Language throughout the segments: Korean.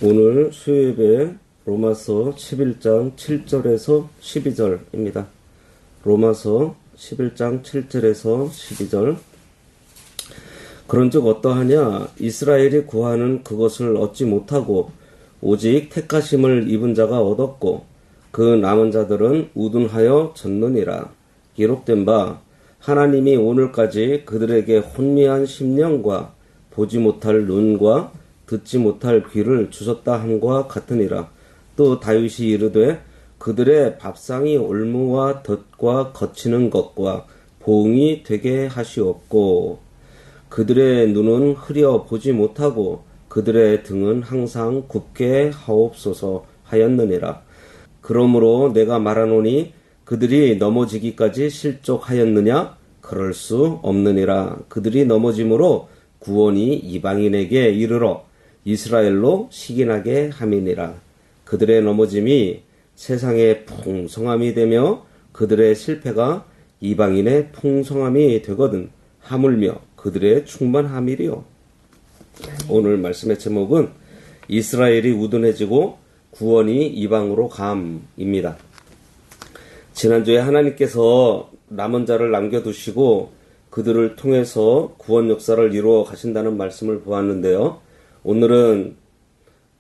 오늘 수요예배 로마서 11장 7절에서 12절입니다. 로마서 11장 7절에서 12절. 그런즉 어떠하냐? 이스라엘이 구하는 그것을 얻지 못하고 오직 택하심을 입은 자가 얻었고 그 남은 자들은 우둔하여 졌느니라. 기록된 바 하나님이 오늘까지 그들에게 혼미한 심령과 보지 못할 눈과 듣지 못할 귀를 주셨다 함과 같으니라. 또 다윗이 이르되 그들의 밥상이 올무와 덫과 거치는 것과 보응이 되게 하시옵고 그들의 눈은 흐려 보지 못하고 그들의 등은 항상 굽게 하옵소서 하였느니라. 그러므로 내가 말하노니 그들이 넘어지기까지 실족하였느냐? 그럴 수 없느니라. 그들이 넘어짐으로 구원이 이방인에게 이르러 이스라엘로 시기나게 함이니라. 그들의 넘어짐이 세상의 풍성함이 되며 그들의 실패가 이방인의 풍성함이 되거든 하물며 그들의 충만함이리요. 오늘 말씀의 제목은 이스라엘이 우둔해지고 구원이 이방으로 감입니다. 지난주에 하나님께서 남은 자를 남겨두시고 그들을 통해서 구원 역사를 이루어 가신다는 말씀을 보았는데요. 오늘은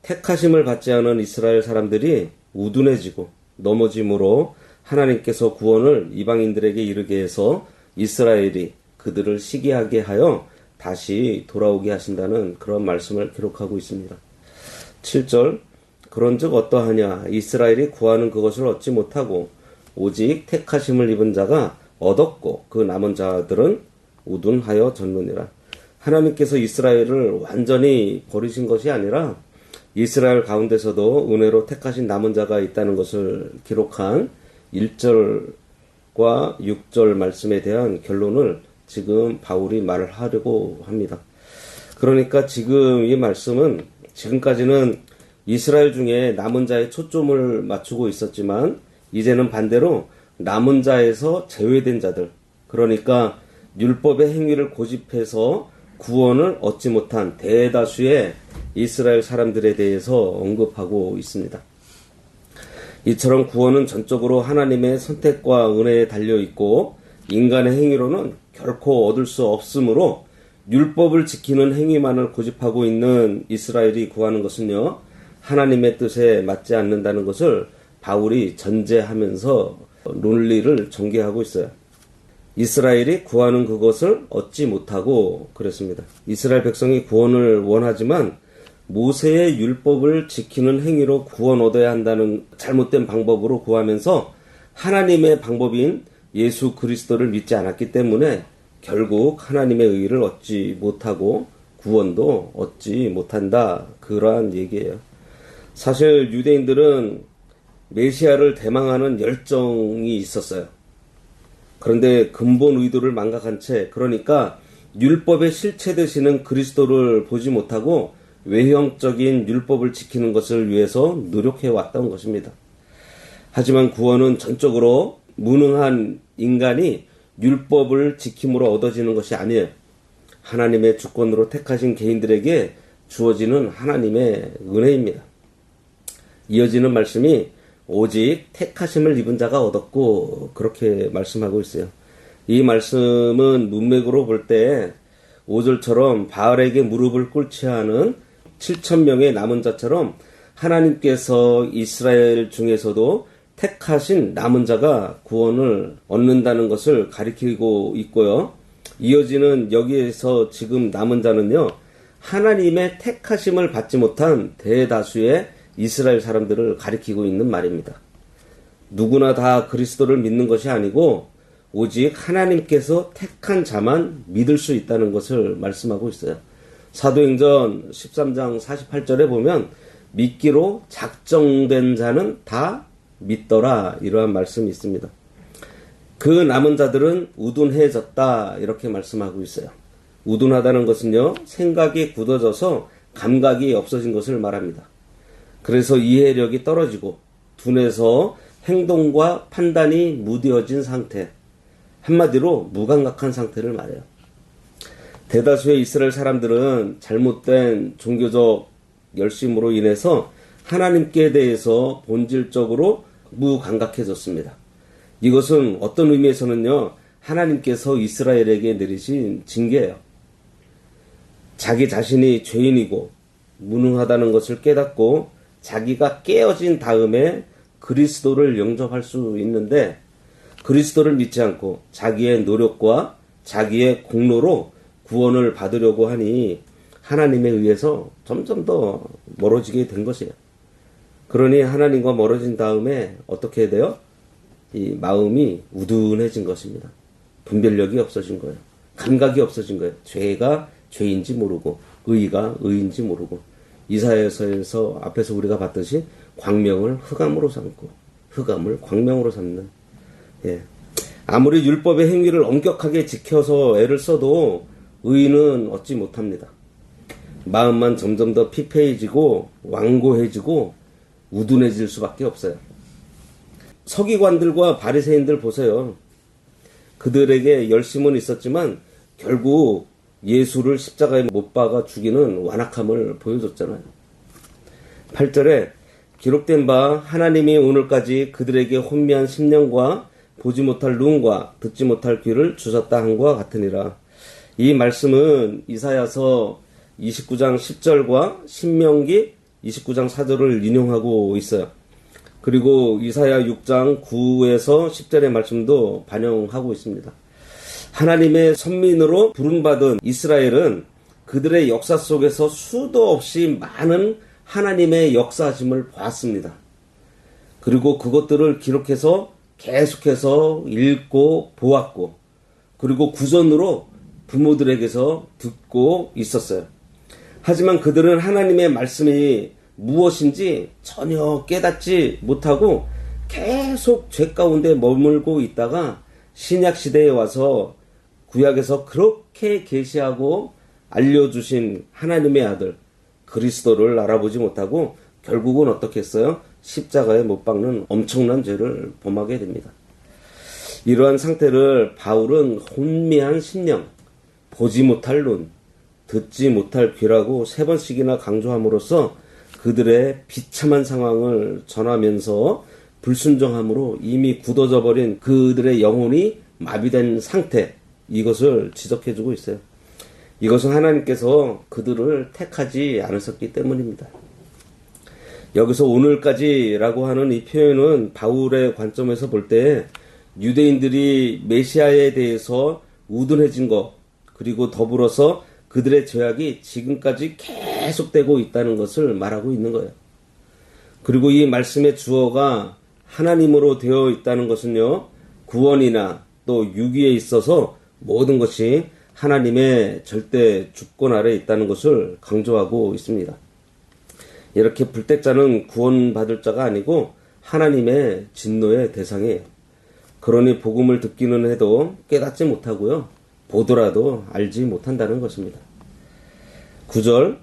택하심을 받지 않은 이스라엘 사람들이 우둔해지고 넘어짐으로 하나님께서 구원을 이방인들에게 이르게 해서 이스라엘이 그들을 시기하게 하여 다시 돌아오게 하신다는 그런 말씀을 기록하고 있습니다. 7절. 그런즉 어떠하냐? 이스라엘이 구하는 그것을 얻지 못하고 오직 택하심을 입은 자가 얻었고 그 남은 자들은 우둔하여 졌느니라. 하나님께서 이스라엘을 완전히 버리신 것이 아니라 이스라엘 가운데서도 은혜로 택하신 남은 자가 있다는 것을 기록한 1절과 6절 말씀에 대한 결론을 지금 바울이 말을 하려고 합니다. 그러니까 지금 이 말씀은 지금까지는 이스라엘 중에 남은 자에 초점을 맞추고 있었지만 이제는 반대로 남은 자에서 제외된 자들, 그러니까 율법의 행위를 고집해서 구원을 얻지 못한 대다수의 이스라엘 사람들에 대해서 언급하고 있습니다. 이처럼 구원은 전적으로 하나님의 선택과 은혜에 달려있고 인간의 행위로는 결코 얻을 수 없으므로 율법을 지키는 행위만을 고집하고 있는 이스라엘이 구하는 것은요, 하나님의 뜻에 맞지 않는다는 것을 바울이 전제하면서 논리를 전개하고 있어요. 이스라엘이 구하는 그것을 얻지 못하고 그랬습니다. 이스라엘 백성이 구원을 원하지만 모세의 율법을 지키는 행위로 구원 얻어야 한다는 잘못된 방법으로 구하면서 하나님의 방법인 예수 그리스도를 믿지 않았기 때문에 결국 하나님의 의를 얻지 못하고 구원도 얻지 못한다. 그러한 얘기예요. 사실 유대인들은 메시아를 대망하는 열정이 있었어요. 그런데 근본 의도를 망각한 채, 그러니까 율법의 실체 되시는 그리스도를 보지 못하고 외형적인 율법을 지키는 것을 위해서 노력해 왔던 것입니다. 하지만 구원은 전적으로 무능한 인간이 율법을 지킴으로 얻어지는 것이 아니에요. 하나님의 주권으로 택하신 개인들에게 주어지는 하나님의 은혜입니다. 이어지는 말씀이 오직 택하심을 입은 자가 얻었고 그렇게 말씀하고 있어요. 이 말씀은 문맥으로 볼 때 5절처럼 바알에게 무릎을 꿇지 않은 7,000명의 남은 자처럼 하나님께서 이스라엘 중에서도 택하신 남은 자가 구원을 얻는다는 것을 가리키고 있고요. 이어지는 여기에서 지금 남은 자는요, 하나님의 택하심을 받지 못한 대다수의 이스라엘 사람들을 가리키고 있는 말입니다. 누구나 다 그리스도를 믿는 것이 아니고 오직 하나님께서 택한 자만 믿을 수 있다는 것을 말씀하고 있어요. 사도행전 13장 48절에 보면 믿기로 작정된 자는 다 믿더라, 이러한 말씀이 있습니다. 그 남은 자들은 우둔해졌다, 이렇게 말씀하고 있어요. 우둔하다는 것은요, 생각이 굳어져서 감각이 없어진 것을 말합니다. 그래서 이해력이 떨어지고 둔해서 행동과 판단이 무뎌진 상태, 한마디로 무감각한 상태를 말해요. 대다수의 이스라엘 사람들은 잘못된 종교적 열심으로 인해서 하나님께 대해서 본질적으로 무감각해졌습니다. 이것은 어떤 의미에서는요, 하나님께서 이스라엘에게 내리신 징계예요. 자기 자신이 죄인이고 무능하다는 것을 깨닫고 자기가 깨어진 다음에 그리스도를 영접할 수 있는데, 그리스도를 믿지 않고 자기의 노력과 자기의 공로로 구원을 받으려고 하니 하나님에 의해서 점점 더 멀어지게 된 것이에요. 그러니 하나님과 멀어진 다음에 어떻게 해야 돼요? 이 마음이 우둔해진 것입니다. 분별력이 없어진 거예요. 감각이 없어진 거예요. 죄가 죄인지 모르고 의가 의인지 모르고, 이사야서에서 앞에서 우리가 봤듯이 광명을 흑암으로 삼고 흑암을 광명으로 삼는, 아무리 율법의 행위를 엄격하게 지켜서 애를 써도 의인은 얻지 못합니다. 마음만 점점 더 피폐해지고 완고해지고 우둔해질 수밖에 없어요. 서기관들과 바리새인들 보세요. 그들에게 열심은 있었지만 결국 예수를 십자가에 못 박아 죽이는 완악함을 보여줬잖아요. 8절에 기록된 바 하나님이 오늘까지 그들에게 혼미한 심령과 보지 못할 눈과 듣지 못할 귀를 주셨다 한과 같으니라. 이 말씀은 이사야서 29장 10절과 신명기 29장 4절을 인용하고 있어요. 그리고 이사야 6장 9에서 10절의 말씀도 반영하고 있습니다. 하나님의 선민으로 부름받은 이스라엘은 그들의 역사 속에서 수도 없이 많은 하나님의 역사하심을 보았습니다. 그리고 그것들을 기록해서 계속해서 읽고 보았고, 그리고 구전으로 부모들에게서 듣고 있었어요. 하지만 그들은 하나님의 말씀이 무엇인지 전혀 깨닫지 못하고 계속 죄 가운데 머물고 있다가 신약 시대에 와서 구약에서 그렇게 계시하고 알려주신 하나님의 아들 그리스도를 알아보지 못하고 결국은 어떻게 했어요? 십자가에 못 박는 엄청난 죄를 범하게 됩니다. 이러한 상태를 바울은 혼미한 심령, 보지 못할 눈, 듣지 못할 귀라고 3번씩이나 강조함으로써 그들의 비참한 상황을 전하면서 불순종함으로 이미 굳어져 버린 그들의 영혼이 마비된 상태, 이것을 지적해주고 있어요. 이것은 하나님께서 그들을 택하지 않으셨기 때문입니다. 여기서 오늘까지라고 하는 이 표현은 바울의 관점에서 볼 때 유대인들이 메시아에 대해서 우둔해진 것, 그리고 더불어서 그들의 죄악이 지금까지 계속되고 있다는 것을 말하고 있는 거예요. 그리고 이 말씀의 주어가 하나님으로 되어 있다는 것은요, 구원이나 또 유기에 있어서 모든 것이 하나님의 절대 주권 아래에 있다는 것을 강조하고 있습니다. 이렇게 불택자는 구원받을 자가 아니고 하나님의 진노의 대상이에요. 그러니 복음을 듣기는 해도 깨닫지 못하고요, 보더라도 알지 못한다는 것입니다. 9절,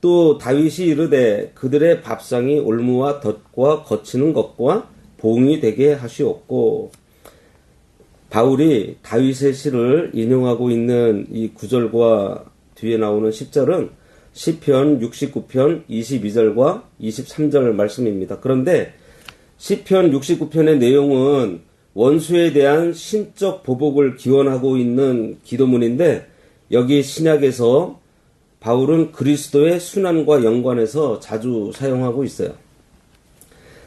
또 다윗이 이르되 그들의 밥상이 올무와 덫과 거치는 것과 봉이 되게 하시옵고. 바울이 다윗의 시를 인용하고 있는 이 9절과 뒤에 나오는 10절은 시편 69편 22절과 23절 말씀입니다. 그런데 시편 69편의 내용은 원수에 대한 신적 보복을 기원하고 있는 기도문인데, 여기 신약에서 바울은 그리스도의 순환과 연관해서 자주 사용하고 있어요.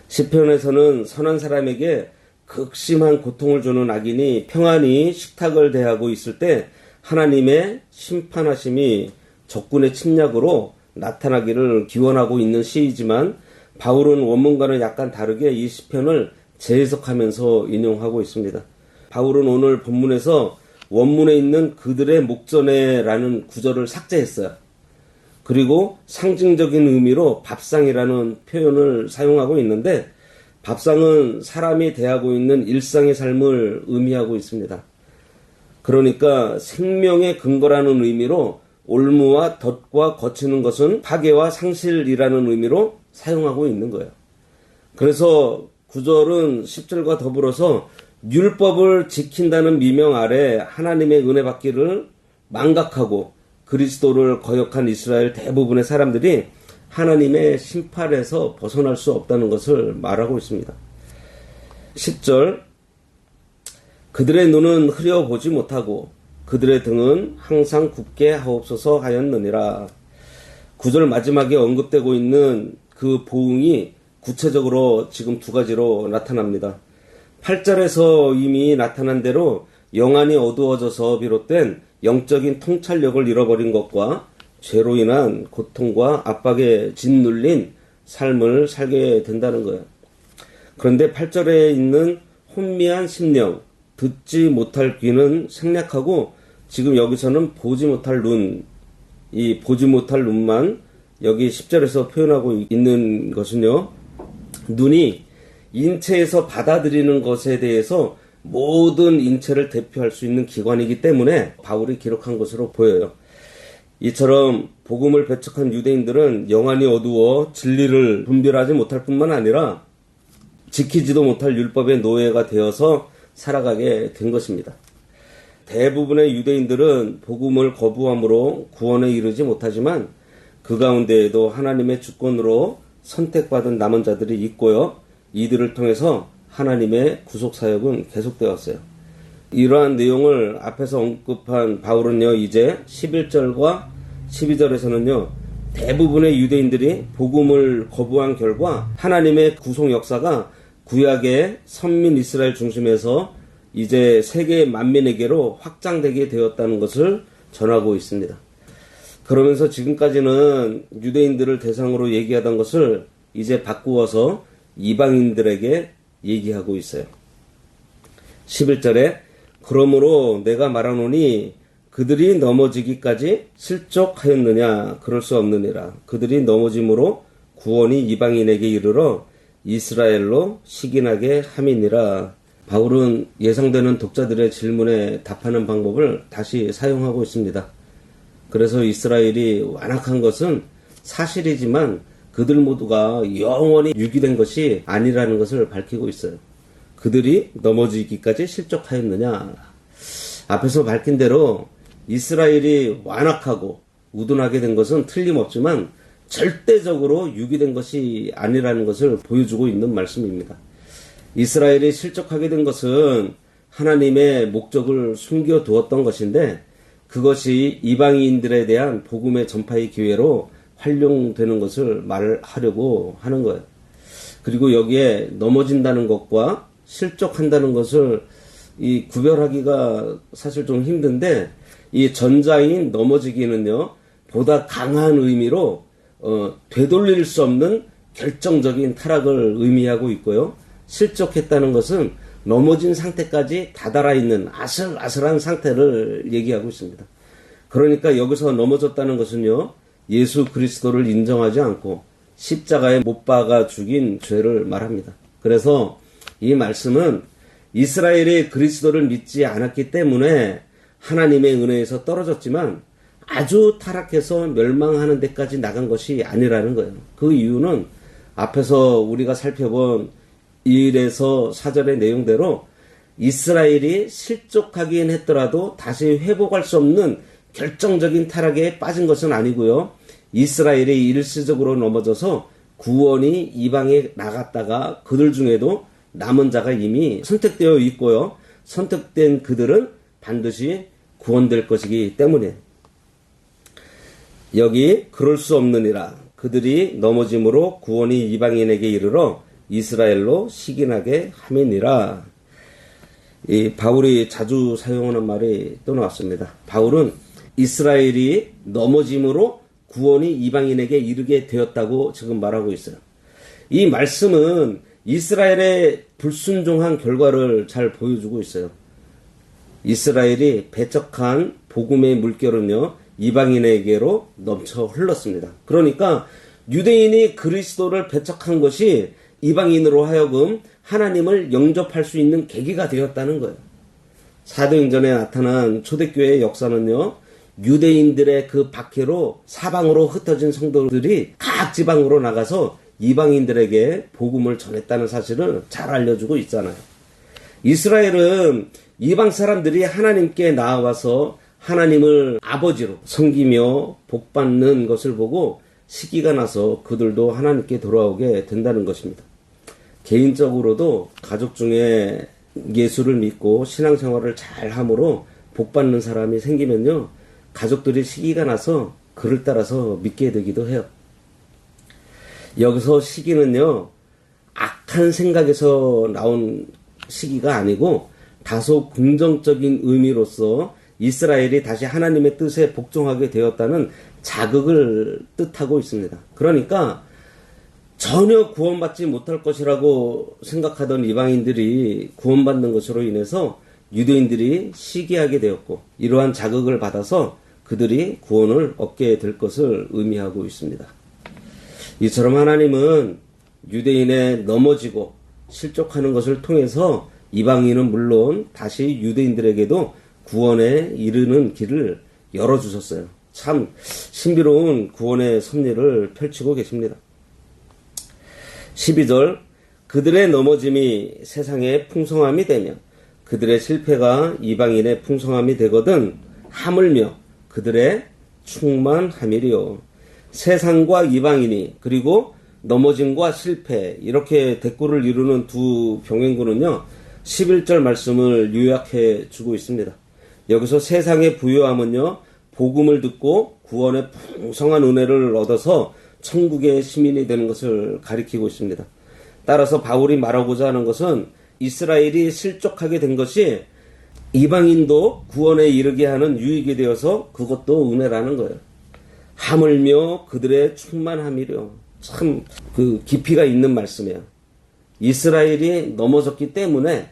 시편에서는 선한 사람에게 극심한 고통을 주는 악인이 평안히 식탁을 대하고 있을 때 하나님의 심판하심이 적군의 침략으로 나타나기를 기원하고 있는 시이지만, 바울은 원문과는 약간 다르게 이 시편을 재해석하면서 인용하고 있습니다. 바울은 오늘 본문에서 원문에 있는 그들의 목전에라는 구절을 삭제했어요. 그리고 상징적인 의미로 밥상이라는 표현을 사용하고 있는데, 밥상은 사람이 대하고 있는 일상의 삶을 의미하고 있습니다. 그러니까 생명의 근거라는 의미로 올무와 덫과 거치는 것은 파괴와 상실이라는 의미로 사용하고 있는 거예요. 그래서 9절은 10절과 더불어서 율법을 지킨다는 미명 아래 하나님의 은혜 받기를 망각하고 그리스도를 거역한 이스라엘 대부분의 사람들이 하나님의 심판에서 벗어날 수 없다는 것을 말하고 있습니다. 10절 그들의 눈은 흐려보지 못하고 그들의 등은 항상 굽게 하옵소서 하였느니라. 9절 마지막에 언급되고 있는 그 보응이 구체적으로 지금 두 가지로 나타납니다. 8절에서 이미 나타난 대로 영안이 어두워져서 비롯된 영적인 통찰력을 잃어버린 것과 죄로 인한 고통과 압박에 짓눌린 삶을 살게 된다는 거예요. 그런데 8절에 있는 혼미한 심령, 듣지 못할 귀는 생략하고 지금 여기서는 보지 못할 눈, 이 보지 못할 눈만 여기 10절에서 표현하고 있는 것은요. 눈이 인체에서 받아들이는 것에 대해서 모든 인체를 대표할 수 있는 기관이기 때문에 바울이 기록한 것으로 보여요. 이처럼 복음을 배척한 유대인들은 영안이 어두워 진리를 분별하지 못할 뿐만 아니라 지키지도 못할 율법의 노예가 되어서 살아가게 된 것입니다. 대부분의 유대인들은 복음을 거부함으로 구원에 이르지 못하지만 그 가운데에도 하나님의 주권으로 선택받은 남은 자들이 있고요. 이들을 통해서 하나님의 구속사역은 계속되었어요. 이러한 내용을 앞에서 언급한 바울은요. 이제 11절과 12절에서는요. 대부분의 유대인들이 복음을 거부한 결과 하나님의 구속 역사가 구약의 선민 이스라엘 중심에서 이제 세계 만민에게로 확장되게 되었다는 것을 전하고 있습니다. 그러면서 지금까지는 유대인들을 대상으로 얘기하던 것을 이제 바꾸어서 이방인들에게 얘기하고 있어요. 11절에 그러므로 내가 말하노니 그들이 넘어지기까지 실족하였느냐 그럴 수 없느니라. 그들이 넘어짐으로 구원이 이방인에게 이르러 이스라엘로 식인하게 함이니라. 바울은 예상되는 독자들의 질문에 답하는 방법을 다시 사용하고 있습니다. 그래서 이스라엘이 완악한 것은 사실이지만 그들 모두가 영원히 유기된 것이 아니라는 것을 밝히고 있어요. 그들이 넘어지기까지 실족하였느냐. 앞에서 밝힌 대로 이스라엘이 완악하고 우둔하게 된 것은 틀림없지만 절대적으로 유기된 것이 아니라는 것을 보여주고 있는 말씀입니다. 이스라엘이 실족하게 된 것은 하나님의 목적을 숨겨두었던 것인데 그것이 이방인들에 대한 복음의 전파의 기회로 활용되는 것을 말하려고 하는 거예요. 그리고 여기에 넘어진다는 것과 실족한다는 것을 이 구별하기가 사실 좀 힘든데 이 전자인 넘어지기는요 보다 강한 의미로 되돌릴 수 없는 결정적인 타락을 의미하고 있고요. 실족했다는 것은 넘어진 상태까지 다다라 있는 아슬아슬한 상태를 얘기하고 있습니다. 그러니까 여기서 넘어졌다는 것은요. 예수 그리스도를 인정하지 않고 십자가에 못 박아 죽인 죄를 말합니다. 그래서 이 말씀은 이스라엘이 그리스도를 믿지 않았기 때문에 하나님의 은혜에서 떨어졌지만 아주 타락해서 멸망하는 데까지 나간 것이 아니라는 거예요. 그 이유는 앞에서 우리가 살펴본 1에서 4절의 내용대로 이스라엘이 실족하긴 했더라도 다시 회복할 수 없는 결정적인 타락에 빠진 것은 아니고요. 이스라엘이 일시적으로 넘어져서 구원이 이방에 나갔다가 그들 중에도 남은 자가 이미 선택되어 있고요. 선택된 그들은 반드시 구원될 것이기 때문에 여기 그럴 수 없느니라. 그들이 넘어짐으로 구원이 이방인에게 이르러 이스라엘로 식인하게 함이니라. 이 바울이 자주 사용하는 말이 또 나왔습니다. 바울은 이스라엘이 넘어짐으로 구원이 이방인에게 이르게 되었다고 지금 말하고 있어요. 이 말씀은 이스라엘의 불순종한 결과를 잘 보여주고 있어요. 이스라엘이 배척한 복음의 물결은요, 이방인에게로 넘쳐 흘렀습니다. 그러니까 유대인이 그리스도를 배척한 것이 이방인으로 하여금 하나님을 영접할 수 있는 계기가 되었다는 거예요. 사도행전에 나타난 초대교회의 역사는요, 유대인들의 그 박해로 사방으로 흩어진 성도들이 각 지방으로 나가서 이방인들에게 복음을 전했다는 사실을 잘 알려주고 있잖아요. 이스라엘은 이방 사람들이 하나님께 나와서 하나님을 아버지로 섬기며 복받는 것을 보고 시기가 나서 그들도 하나님께 돌아오게 된다는 것입니다. 개인적으로도 가족 중에 예수를 믿고 신앙생활을 잘 함으로 복받는 사람이 생기면요, 가족들이 시기가 나서 그를 따라서 믿게 되기도 해요. 여기서 시기는요, 악한 생각에서 나온 시기가 아니고 다소 긍정적인 의미로서 이스라엘이 다시 하나님의 뜻에 복종하게 되었다는 자극을 뜻하고 있습니다. 그러니까 전혀 구원받지 못할 것이라고 생각하던 이방인들이 구원받는 것으로 인해서 유대인들이 시기하게 되었고, 이러한 자극을 받아서 그들이 구원을 얻게 될 것을 의미하고 있습니다. 이처럼 하나님은 유대인의 넘어지고 실족하는 것을 통해서 이방인은 물론 다시 유대인들에게도 구원에 이르는 길을 열어주셨어요. 참 신비로운 구원의 섭리를 펼치고 계십니다. 12절, 그들의 넘어짐이 세상의 풍성함이 되며 그들의 실패가 이방인의 풍성함이 되거든 하물며 그들의 충만함이리요. 세상과 이방인이, 그리고 넘어짐과 실패, 이렇게 대꾸를 이루는 두 병행구는요, 11절 말씀을 요약해 주고 있습니다. 여기서 세상의 부요함은요, 복음을 듣고 구원의 풍성한 은혜를 얻어서 천국의 시민이 되는 것을 가리키고 있습니다. 따라서 바울이 말하고자 하는 것은 이스라엘이 실족하게 된 것이 이방인도 구원에 이르게 하는 유익이 되어서 그것도 은혜라는 거예요. 하물며 그들의 충만함이려. 참 그 깊이가 있는 말씀이에요. 이스라엘이 넘어졌기 때문에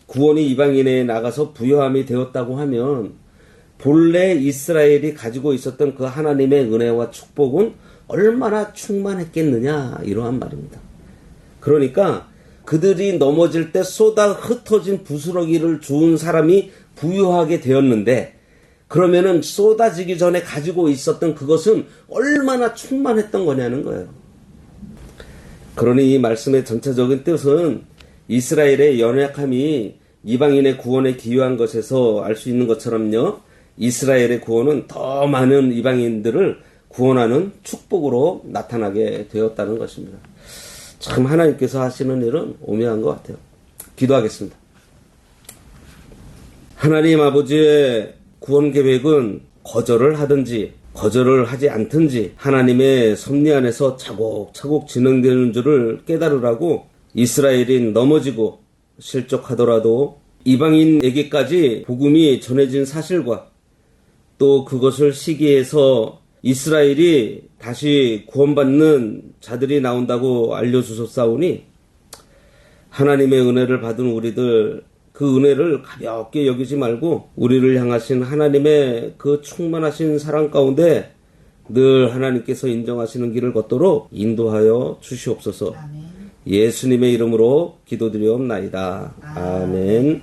구원이 이방인에 나가서 부요함이 되었다고 하면 본래 이스라엘이 가지고 있었던 그 하나님의 은혜와 축복은 얼마나 충만했겠느냐, 이러한 말입니다. 그러니까 그들이 넘어질 때 쏟아 흩어진 부스러기를 주운 사람이 부유하게 되었는데, 그러면은 쏟아지기 전에 가지고 있었던 그것은 얼마나 충만했던 거냐는 거예요. 그러니 이 말씀의 전체적인 뜻은 이스라엘의 연약함이 이방인의 구원에 기여한 것에서 알 수 있는 것처럼요, 이스라엘의 구원은 더 많은 이방인들을 구원하는 축복으로 나타나게 되었다는 것입니다. 참 하나님께서 하시는 일은 오묘한 것 같아요. 기도하겠습니다. 하나님 아버지의 구원 계획은 거절을 하든지 거절을 하지 않든지 하나님의 섭리 안에서 차곡차곡 진행되는 줄을 깨달으라고 이스라엘이 넘어지고 실족하더라도 이방인에게까지 복음이 전해진 사실과 또 그것을 시기해서 이스라엘이 다시 구원받는 자들이 나온다고 알려주셨사오니 하나님의 은혜를 받은 우리들, 그 은혜를 가볍게 여기지 말고 우리를 향하신 하나님의 그 충만하신 사랑 가운데 늘 하나님께서 인정하시는 길을 걷도록 인도하여 주시옵소서. 아멘. 예수님의 이름으로 기도드리옵나이다. 아멘.